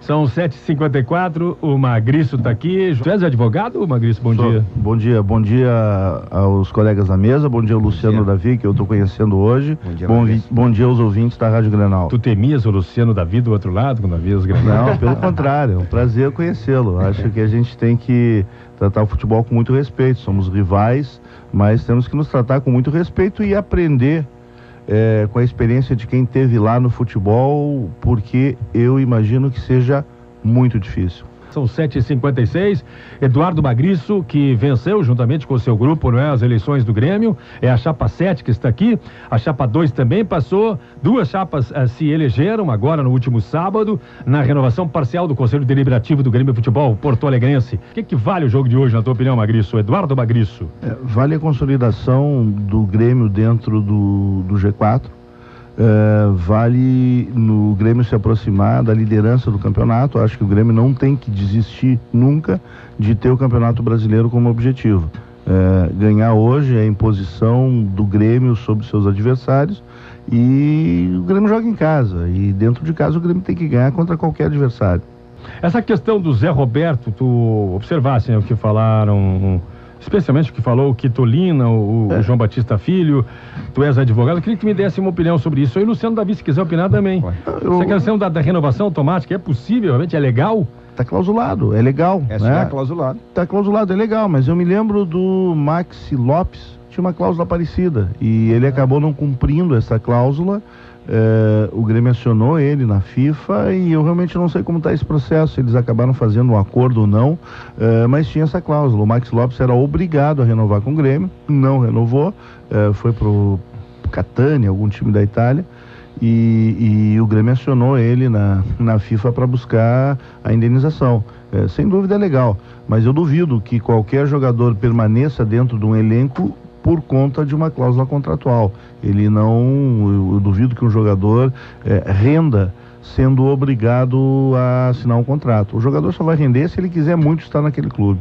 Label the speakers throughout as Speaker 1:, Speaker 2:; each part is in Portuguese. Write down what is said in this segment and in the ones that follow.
Speaker 1: São 7h54, o Magriço está aqui. Tu és advogado, Magriço? Bom dia.
Speaker 2: Bom dia aos colegas da mesa, bom dia ao Luciano Davi, que eu estou conhecendo hoje. Bom dia aos ouvintes da Rádio Grenal.
Speaker 1: Tu temias o Luciano Davi do outro lado, quando havias Grenal?
Speaker 2: Não, pelo contrário, é um prazer conhecê-lo. Acho que a gente tem que tratar o futebol com muito respeito. Somos rivais, mas temos que nos tratar com muito respeito e aprender com a experiência de quem esteve lá no futebol, porque eu imagino que seja muito difícil.
Speaker 1: São 7h56, Eduardo Magriço, que venceu juntamente com o seu grupo, não é, as eleições do Grêmio, é a chapa 7 que está aqui, a chapa 2 também passou, duas chapas se elegeram agora no último sábado, na renovação parcial do Conselho Deliberativo do Grêmio Futebol Porto Alegrense. O que vale o jogo de hoje, na tua opinião, Magriço? Eduardo Magriço.
Speaker 2: Vale a consolidação do Grêmio dentro do G4. Vale no Grêmio se aproximar da liderança do campeonato. Acho que o Grêmio não tem que desistir nunca de ter o Campeonato Brasileiro como objetivo. Ganhar hoje é a imposição do Grêmio sobre seus adversários, e o Grêmio joga em casa, e dentro de casa o Grêmio tem que ganhar contra qualquer adversário.
Speaker 1: Essa questão do Zé Roberto, tu observasse, né, o que falaram, especialmente o que falou o Quitolina, o João Batista Filho. Tu és advogado, eu queria que tu me desse uma opinião sobre isso. E o Luciano Davi, se quiser opinar também. Essa questão da renovação automática é possível, realmente é legal?
Speaker 2: Está clausulado, é legal.
Speaker 3: Está clausulado.
Speaker 2: Está clausulado, é legal, mas eu me lembro do Maxi Lopes, tinha uma cláusula parecida, e ele acabou não cumprindo essa cláusula. O Grêmio acionou ele na FIFA, e eu realmente não sei como está esse processo, eles acabaram fazendo um acordo ou não, mas tinha essa cláusula. O Max Lopes era obrigado a renovar com o Grêmio, não renovou, foi pro Catania, algum time da Itália, e o Grêmio acionou ele na FIFA para buscar a indenização. Sem dúvida é legal, mas eu duvido que qualquer jogador permaneça dentro de um elenco por conta de uma cláusula contratual. Eu duvido que um jogador renda sendo obrigado a assinar um contrato. O jogador só vai render se ele quiser muito estar naquele clube.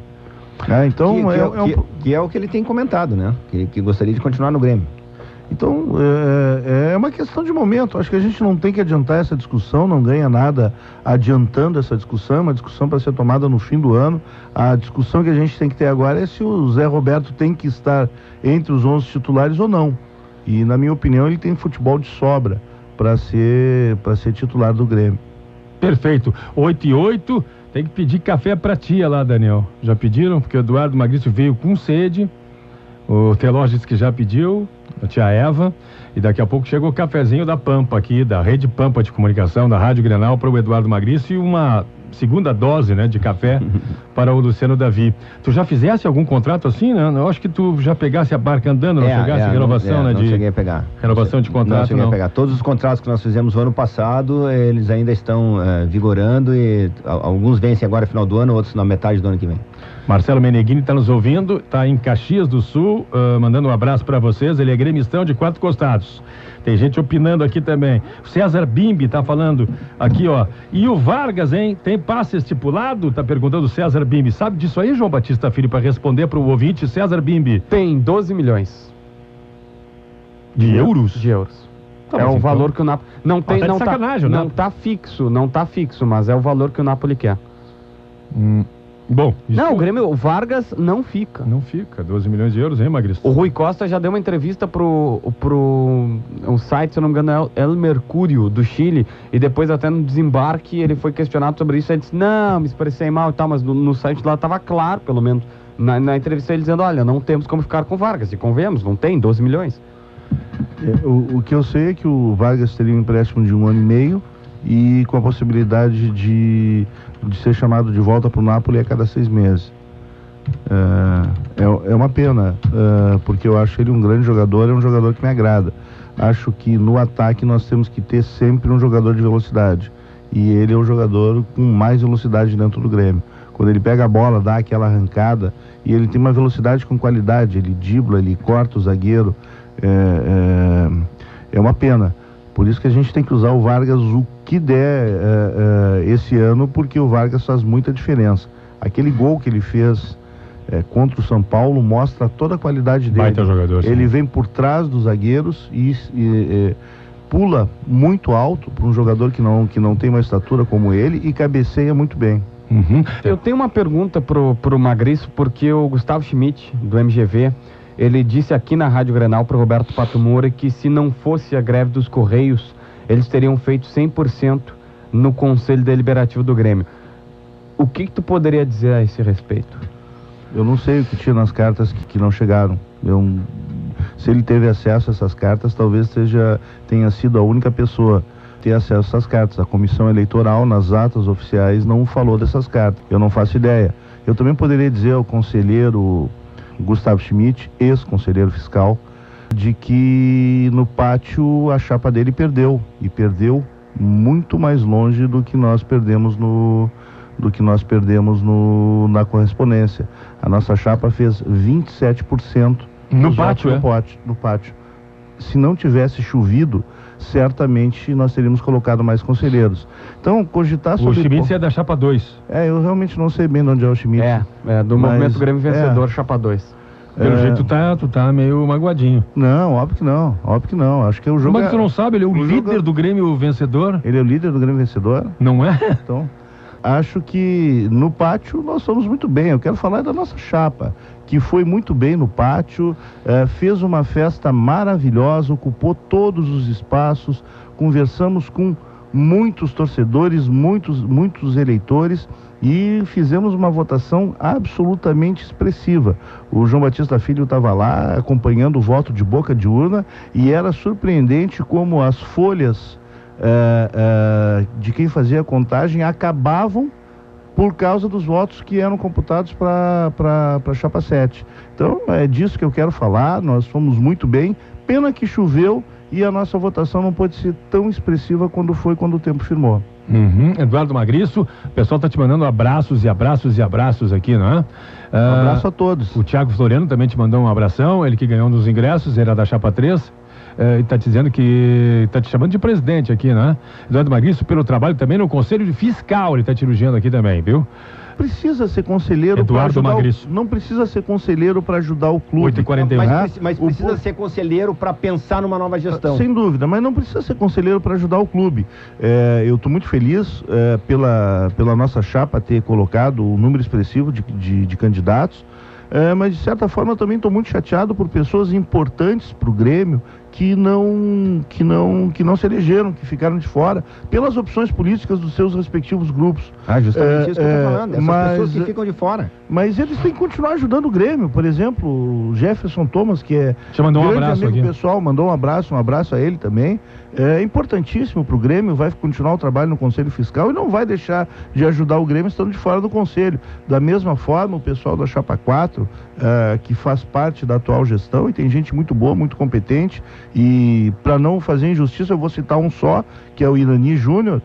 Speaker 2: Então,
Speaker 3: que é o que ele tem comentado, né? Que gostaria de continuar no Grêmio.
Speaker 2: Então, é uma questão de momento. Acho que a gente não tem que adiantar essa discussão, não ganha nada adiantando essa discussão. É uma discussão para ser tomada no fim do ano. A discussão que a gente tem que ter agora é se o Zé Roberto tem que estar entre os 11 titulares ou não. E, na minha opinião, ele tem futebol de sobra para ser titular do Grêmio.
Speaker 1: Perfeito. 8h08, tem que pedir café pra tia lá, Daniel. Já pediram? Porque o Eduardo Magriço veio com sede. O Teló disse que já pediu, a tia Eva, e daqui a pouco chegou o cafezinho da Pampa aqui, da Rede Pampa de Comunicação, da Rádio Grenal, para o Eduardo Magriço, e uma segunda dose, né, de café para o Luciano Davi. Tu já fizesse algum contrato assim, né? Eu acho que tu já pegasse a barca andando, não chegasse a renovação, né?
Speaker 3: Não cheguei a pegar.
Speaker 1: Renovação de contrato,
Speaker 3: não. Cheguei a pegar. Todos os contratos que nós fizemos no ano passado, eles ainda estão vigorando, e alguns vencem agora no final do ano, outros na metade do ano que vem.
Speaker 1: Marcelo Meneghini está nos ouvindo, está em Caxias do Sul, mandando um abraço para vocês. Ele é gremistão de Quatro Costados. Tem gente opinando aqui também. O César Bimbi está falando aqui, ó. E o Vargas, hein? Tem passe estipulado? Tá perguntando o César Bimbi. Sabe disso aí, João Batista Filho, para responder para o ouvinte César Bimbi?
Speaker 4: Tem 12 milhões.
Speaker 1: De euros?
Speaker 4: De euros.
Speaker 1: Tá,
Speaker 4: é o
Speaker 1: então
Speaker 4: valor que o Napoli... Não tem,
Speaker 1: tá de sacanagem, né?
Speaker 4: Não tá fixo, mas é o valor que o Napoli quer.
Speaker 1: Bom,
Speaker 4: não, o Grêmio, o Vargas não fica.
Speaker 1: Não fica, 12 milhões de euros, hein, Magriço?
Speaker 4: O Rui Costa já deu uma entrevista pro um site, se eu não me engano, é El Mercúrio, do Chile, e depois até no desembarque ele foi questionado sobre isso, ele disse, não, me expressei mal e tal, mas no site lá estava claro, pelo menos, na entrevista ele dizendo, olha, não temos como ficar com o Vargas, e convenhamos, não tem 12 milhões.
Speaker 2: O que eu sei é que o Vargas teria um empréstimo de 1 ano e meio, e com a possibilidade de ser chamado de volta para o Napoli a cada 6 meses. É uma pena, porque eu acho ele um grande jogador, é um jogador que me agrada. Acho que no ataque nós temos que ter sempre um jogador de velocidade, e ele é o jogador com mais velocidade dentro do Grêmio. Quando ele pega a bola, dá aquela arrancada, e ele tem uma velocidade com qualidade, ele dribla, ele corta o zagueiro. É uma pena. Por isso que a gente tem que usar o Vargas o que der esse ano, porque o Vargas faz muita diferença. Aquele gol que ele fez contra o São Paulo mostra toda a qualidade dele.
Speaker 1: Baita jogador, sim.
Speaker 2: Ele vem por trás dos zagueiros e pula muito alto para um jogador que não tem uma estatura como ele e cabeceia muito bem.
Speaker 1: Uhum.
Speaker 4: Eu tenho uma pergunta pro Magriço, porque o Gustavo Schmidt, do MGV, ele disse aqui na Rádio Grenal pro Roberto Pato Moura que se não fosse a greve dos Correios, eles teriam feito 100% no Conselho Deliberativo do Grêmio. O que tu poderia dizer a esse respeito?
Speaker 2: Eu não sei o que tinha nas cartas que não chegaram. Se ele teve acesso a essas cartas, talvez tenha sido a única pessoa a ter acesso a essas cartas. A comissão eleitoral, nas atas oficiais, não falou dessas cartas. Eu não faço ideia. Eu também poderia dizer ao conselheiro Gustavo Schmidt, ex-conselheiro fiscal, de que no pátio a chapa dele perdeu. E perdeu muito mais longe do que nós perdemos na correspondência. A nossa chapa fez 27%
Speaker 1: no pátio,
Speaker 2: no pátio. Se não tivesse chovido, certamente nós teríamos colocado mais conselheiros. Então, cogitar sobre...
Speaker 1: O Schmitz é da chapa 2.
Speaker 2: Eu realmente não sei bem de onde é o Schmitz.
Speaker 4: Do Movimento Grêmio Vencedor, chapa 2.
Speaker 1: Pelo jeito tu tá meio magoadinho.
Speaker 2: Não, óbvio que não. Acho que o jogo...
Speaker 1: Mas tu não sabe, ele é o líder do Grêmio Vencedor?
Speaker 2: Ele é o líder do Grêmio Vencedor?
Speaker 1: Não é?
Speaker 2: Então, acho que no pátio nós fomos muito bem. Eu quero falar da nossa chapa, que foi muito bem no pátio, fez uma festa maravilhosa, ocupou todos os espaços, conversamos com muitos torcedores, muitos eleitores e fizemos uma votação absolutamente expressiva. O João Batista Filho estava lá acompanhando o voto de boca de urna e era surpreendente como as folhas de quem fazia a contagem acabavam por causa dos votos que eram computados para a chapa 7. Então é disso que eu quero falar. Nós fomos muito bem, pena que choveu e a nossa votação não pôde ser tão expressiva quando o tempo firmou.
Speaker 1: Eduardo Magriço, o pessoal está te mandando abraços e abraços e abraços aqui, não é?
Speaker 2: Um abraço a todos.
Speaker 1: O Thiago Floriano também te mandou um abração, ele que ganhou um dos ingressos, era da chapa 3. E está dizendo que está te chamando de presidente aqui, né? Eduardo Magriço, pelo trabalho também no Conselho Fiscal, ele está te elogiando aqui também, viu?
Speaker 2: Precisa ser conselheiro para ajudar não precisa ser conselheiro para ajudar o clube.
Speaker 1: 8h41.
Speaker 3: Mas precisa ser conselheiro para pensar numa nova gestão.
Speaker 2: Sem dúvida, mas não precisa ser conselheiro para ajudar o clube. Eu estou muito feliz pela nossa chapa ter colocado um número expressivo de candidatos. Mas de certa forma eu também estou muito chateado por pessoas importantes para o Grêmio que não se elegeram, que ficaram de fora, pelas opções políticas dos seus respectivos grupos.
Speaker 3: Justamente isso que eu estou falando, essas pessoas que ficam de fora.
Speaker 2: Mas eles têm que continuar ajudando o Grêmio. Por exemplo, o Jefferson Thomas, que é
Speaker 1: mandou um
Speaker 2: grande
Speaker 1: abraço
Speaker 2: amigo
Speaker 1: aqui.
Speaker 2: Pessoal, mandou um abraço a ele também. É importantíssimo para o Grêmio, vai continuar o trabalho no Conselho Fiscal e não vai deixar de ajudar o Grêmio estando de fora do Conselho. Da mesma forma, o pessoal da Chapa 4, que faz parte da atual gestão, e tem gente muito boa, muito competente, e para não fazer injustiça, eu vou citar um só, que é o Irani Júnior,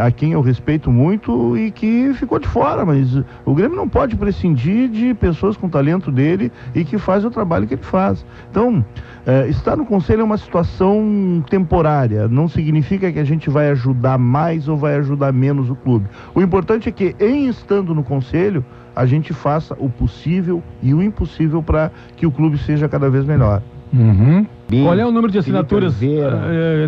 Speaker 2: a quem eu respeito muito e que ficou de fora, mas o Grêmio não pode prescindir de pessoas com talento dele e que fazem o trabalho que ele faz. Então, estar no Conselho é uma situação temporária, não significa que a gente vai ajudar mais ou vai ajudar menos o clube. O importante é que, em estando no Conselho, a gente faça o possível e o impossível para que o clube seja cada vez melhor.
Speaker 1: Qual é o número de assinaturas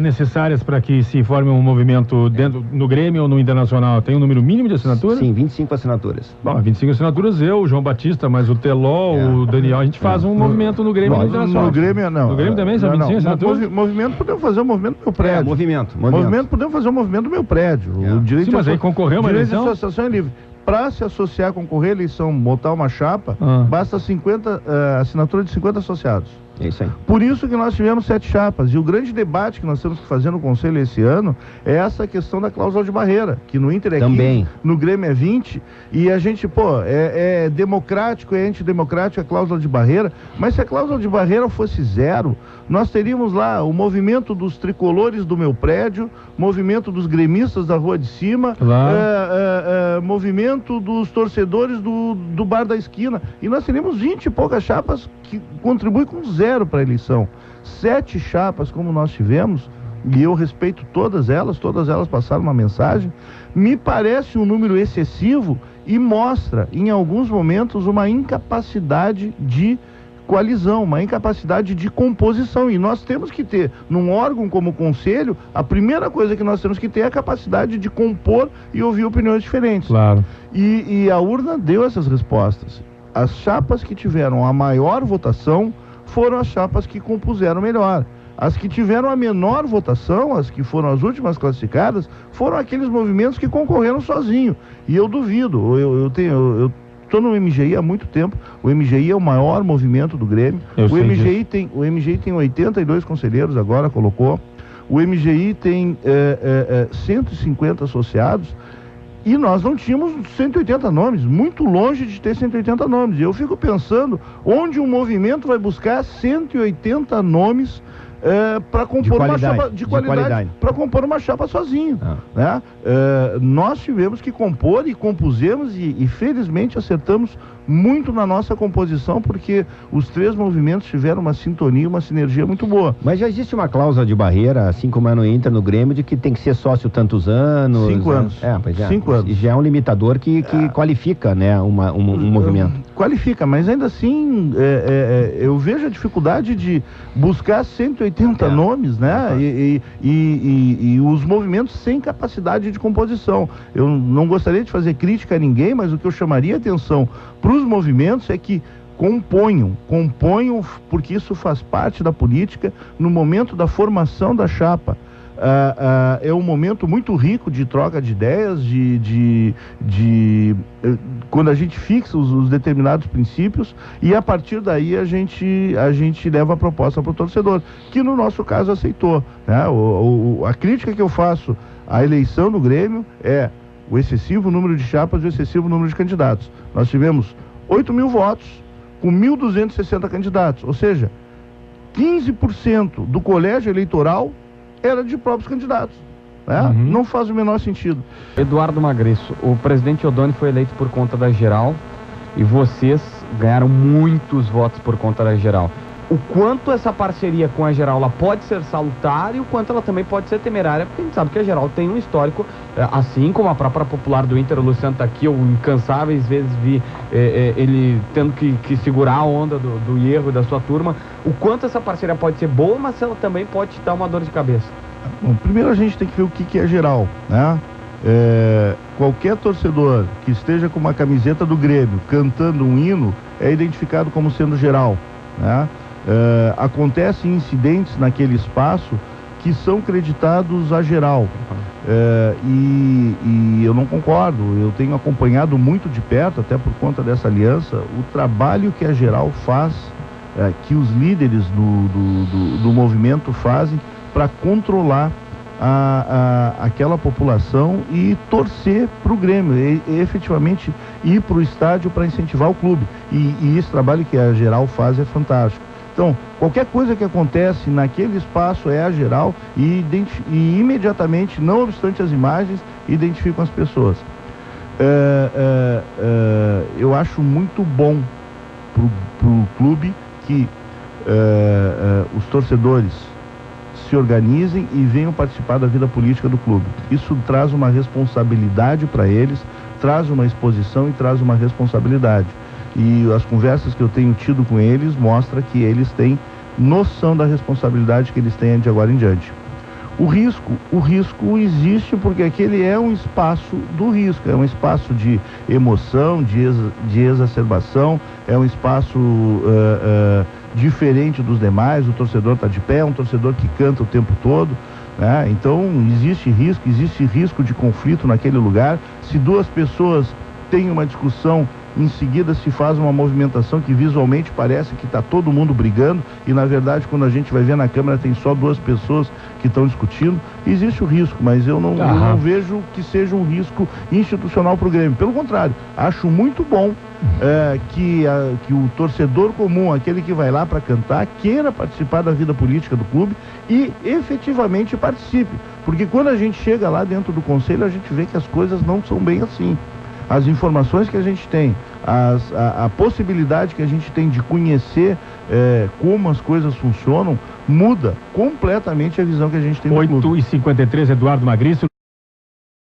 Speaker 1: necessárias para que se forme um movimento no Grêmio ou no Internacional? Tem um número mínimo de assinaturas?
Speaker 3: Sim, 25 assinaturas.
Speaker 1: Bom, 25 assinaturas o João Batista, mas o Teló, o Daniel, a gente faz um movimento no Grêmio e no Internacional.
Speaker 2: No Grêmio não.
Speaker 1: No Grêmio também são 25 assinaturas?
Speaker 2: Movimento, podemos fazer um movimento do meu prédio.
Speaker 3: Movimento.
Speaker 2: Podemos fazer um movimento do meu prédio. O direito
Speaker 1: mas aí concorrer uma eleição?
Speaker 2: De associação é livre. Para se associar, concorrer à eleição, botar uma chapa, basta 50 assinatura de 50 associados.
Speaker 3: É isso aí.
Speaker 2: Por isso que nós tivemos 7 chapas. E o grande debate que nós temos que fazer no Conselho esse ano é essa questão da cláusula de barreira, que no Inter é 15, no Grêmio é 20, e a gente, é democrático, é antidemocrático a cláusula de barreira, mas se a cláusula de barreira fosse 0, nós teríamos lá o movimento dos tricolores do meu prédio, movimento dos gremistas da rua de cima, movimento dos torcedores do bar da esquina, e nós teríamos 20 e poucas chapas que contribuem com 0 para a eleição. 7 chapas como nós tivemos, e eu respeito todas elas passaram uma mensagem, me parece um número excessivo e mostra em alguns momentos uma incapacidade de coalizão, uma incapacidade de composição. E nós temos que ter, num órgão como o Conselho, a primeira coisa que nós temos que ter é a capacidade de compor e ouvir opiniões diferentes.
Speaker 1: Claro.
Speaker 2: E a urna deu essas respostas. As chapas que tiveram a maior votação foram as chapas que compuseram melhor. As que tiveram a menor votação, as que foram as últimas classificadas, foram aqueles movimentos que concorreram sozinho. E eu duvido, eu estou no MGI há muito tempo. O MGI é o maior movimento do Grêmio. O MGI tem 82 conselheiros, agora colocou. O MGI tem 150 associados. E nós não tínhamos 180 nomes, muito longe de ter 180 nomes. E eu fico pensando onde um movimento vai buscar 180 nomes para compor uma chapa de qualidade, para compor uma chapa sozinho. Né? Nós tivemos que compor e compusemos e felizmente acertamos muito na nossa composição, porque os três movimentos tiveram uma sintonia, uma sinergia muito boa.
Speaker 3: Mas já existe uma cláusula de barreira, assim como é no Inter, no Grêmio, de que tem que ser sócio tantos anos.
Speaker 2: 5 anos.
Speaker 3: 5 anos. E já é um limitador que qualifica, né, um movimento.
Speaker 2: Qualifica, mas ainda assim eu vejo a dificuldade de buscar 180 nomes, né? E os movimentos sem capacidade de composição. Eu não gostaria de fazer crítica a ninguém, mas o que eu chamaria atenção para os movimentos é que componham, porque isso faz parte da política no momento da formação da chapa. É um momento muito rico de troca de ideias, quando a gente fixa os determinados princípios, e a partir daí a gente leva a proposta para o torcedor, que no nosso caso aceitou, né? A crítica que eu faço à eleição do Grêmio é o excessivo número de chapas e o excessivo número de candidatos. Nós tivemos 8.000 votos com 1.260 candidatos, ou seja, 15% do colégio eleitoral era de próprios candidatos. Né? Não faz o menor sentido.
Speaker 4: Eduardo Magriço, o presidente Odoni foi eleito por conta da geral e vocês ganharam muitos votos por conta da geral. O quanto essa parceria com a geral ela pode ser salutar e o quanto ela também pode ser temerária, porque a gente sabe que a geral tem um histórico, assim como a própria popular do Inter, o Luciano tá aqui, eu incansáveis vezes vi ele tendo que segurar a onda do erro da sua turma. O quanto essa parceria pode ser boa, mas ela também pode te dar uma dor de cabeça.
Speaker 2: Bom, primeiro a gente tem que ver o que é geral, né? Qualquer torcedor que esteja com uma camiseta do Grêmio cantando um hino é identificado como sendo geral, né? Acontecem incidentes naquele espaço que são creditados a geral, e eu não concordo. Eu tenho acompanhado muito de perto, até por conta dessa aliança, o trabalho que a geral faz, que os líderes do movimento fazem para controlar aquela população e torcer para o Grêmio, e efetivamente ir para o estádio para incentivar o clube, e esse trabalho que a geral faz é fantástico. Então, qualquer coisa que acontece naquele espaço é a geral e imediatamente, não obstante as imagens, identificam as pessoas. Eu acho muito bom para o clube que os torcedores se organizem e venham participar da vida política do clube. Isso traz uma responsabilidade para eles, traz uma exposição e traz uma responsabilidade. E as conversas que eu tenho tido com eles mostram que eles têm noção da responsabilidade que eles têm de agora em diante. O risco existe porque aquele é um espaço do risco, é um espaço de emoção, de exacerbação, é um espaço diferente dos demais. O torcedor está de pé, é um torcedor que canta o tempo todo, né? Então existe risco de conflito naquele lugar. Se duas pessoas têm uma discussão, em seguida se faz uma movimentação que visualmente parece que está todo mundo brigando, e na verdade quando a gente vai ver na câmera tem só duas pessoas que estão discutindo. Existe o risco, mas eu não vejo que seja um risco institucional para o Grêmio. Pelo contrário, acho muito bom que o torcedor comum, aquele que vai lá para cantar, queira participar da vida política do clube e efetivamente participe, porque quando a gente chega lá dentro do conselho a gente vê que as coisas não são bem assim. As informações que a gente tem, a possibilidade que a gente tem de conhecer como as coisas funcionam, muda completamente a visão que a gente tem do clube.
Speaker 1: 8h53, Eduardo Magriço.